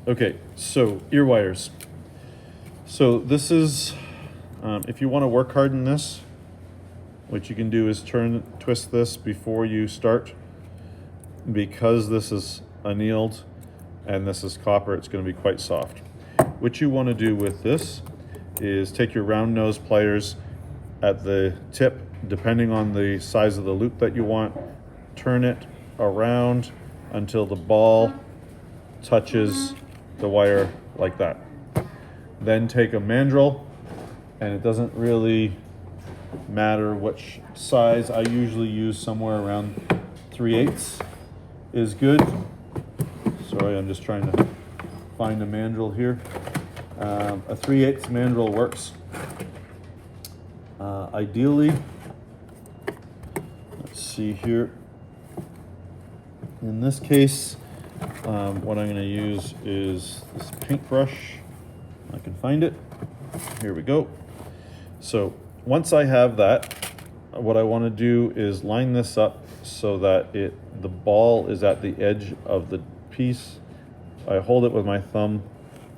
Okay, so ear wires. So this is, if you want to work hard in this, what you can do is twist this before you start. Because this is annealed and this is copper, it's going to be quite soft. What you want to do with this is take your round nose pliers at the tip, depending on the size of the loop that you want, turn it around until the ball touches the wire like that. Then take a mandrel, and it doesn't really matter which size. I usually use somewhere around 3/8 is good. Sorry, I'm just trying to find a mandrel here. A 3/8 mandrel works. Ideally, let's see here. In this case, what I'm going to use is this paintbrush. I can find it. Here we go. So once I have that, what I want to do is line this up so that the ball is at the edge of the piece. I hold it with my thumb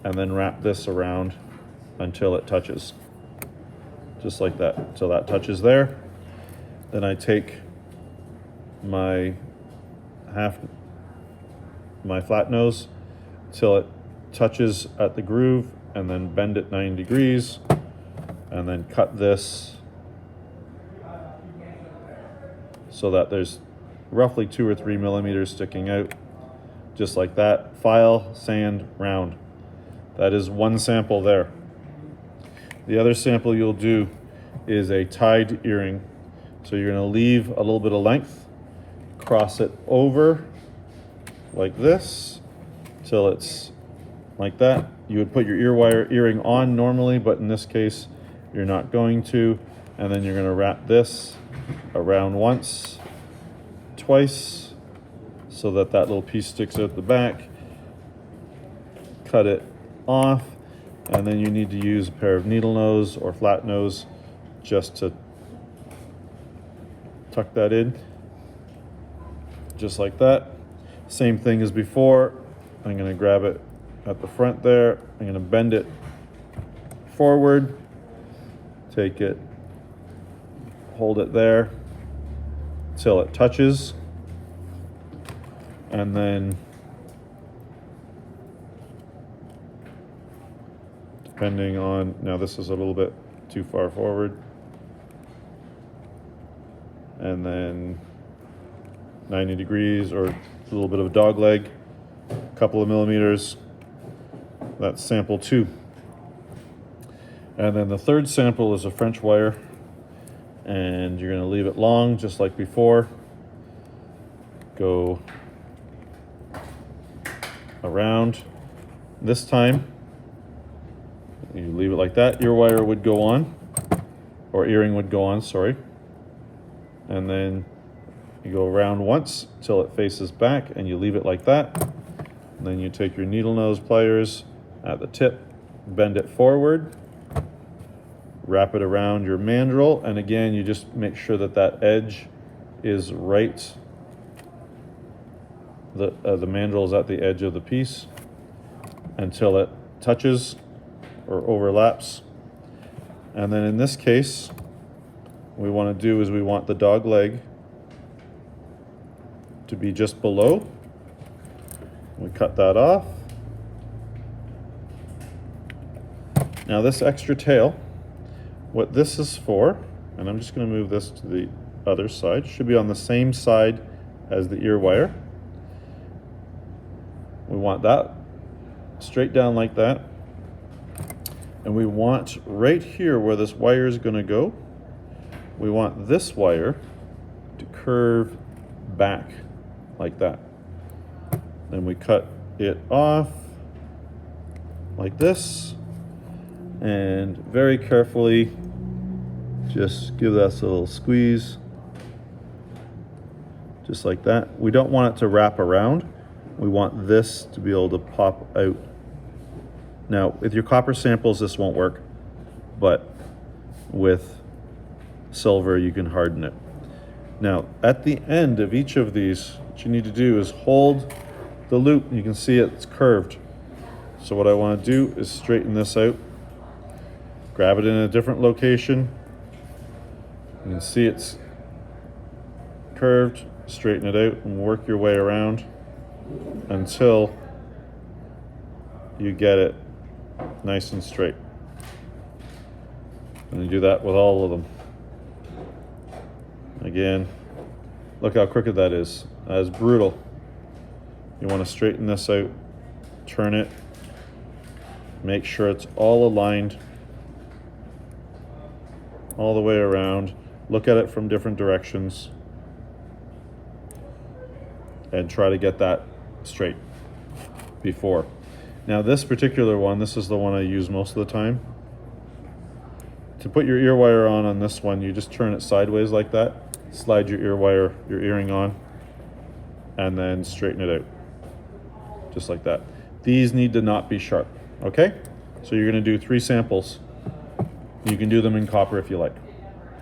and then wrap this around until it touches. Just like that, until that touches there. Then I take my flat nose till it touches at the groove, and then bend it 90 degrees, and then cut this so that there's roughly 2 or 3 millimeters sticking out, just like that. File, sand, round. That is one sample there. The other sample you'll do is a tied earring. So you're going to leave a little bit of length, cross it over like this till it's like that. You would put your earring on normally, but in this case you're not going to. And then you're going to wrap this around once, twice, so that little piece sticks out the back. Cut it off, and then you need to use a pair of needle nose or flat nose just to tuck that in, just like that. Same thing as before. I'm going to grab it at the front there. I'm going to bend it forward, take it, hold it there till it touches, and then depending on, now this is a little bit too far forward, and then 90 degrees or a little bit of a dog leg, a couple of millimeters. That's sample 2. And then the third sample is a French wire, and you're going to leave it long just like before. Go around. This time you leave it like that. Ear wire would go on, or earring would go on, sorry. And then you go around once till it faces back, and you leave it like that. And then you take your needle nose pliers at the tip, bend it forward, wrap it around your mandrel, and again you just make sure that edge is right. The mandrel is at the edge of the piece until it touches or overlaps. And then in this case, what we want to do is we want the dog leg to be just below. We cut that off. Now this extra tail, what this is for, and I'm just going to move this to the other side, should be on the same side as the ear wire. We want that straight down like that. And we want right here where this wire is going to go, we want this wire to curve back like that. Then we cut it off like this, and very carefully just give that a little squeeze, just like that. We don't want it to wrap around. We want this to be able to pop out. Now, with your copper samples, this won't work, but with silver, you can harden it. Now, at the end of each of these, what you need to do is hold the loop. You can see it's curved. So what I want to do is straighten this out, grab it in a different location. You can see it's curved, straighten it out and work your way around until you get it nice and straight. And you do that with all of them. Again, look how crooked that is. That is brutal. You want to straighten this out, turn it, make sure it's all aligned all the way around. Look at it from different directions and try to get that straight before. Now this particular one, this is the one I use most of the time. To put your ear wire on this one, you just turn it sideways like that, slide your earring on, and then straighten it out, just like that. These need to not be sharp, okay? So you're gonna do 3 samples. You can do them in copper if you like.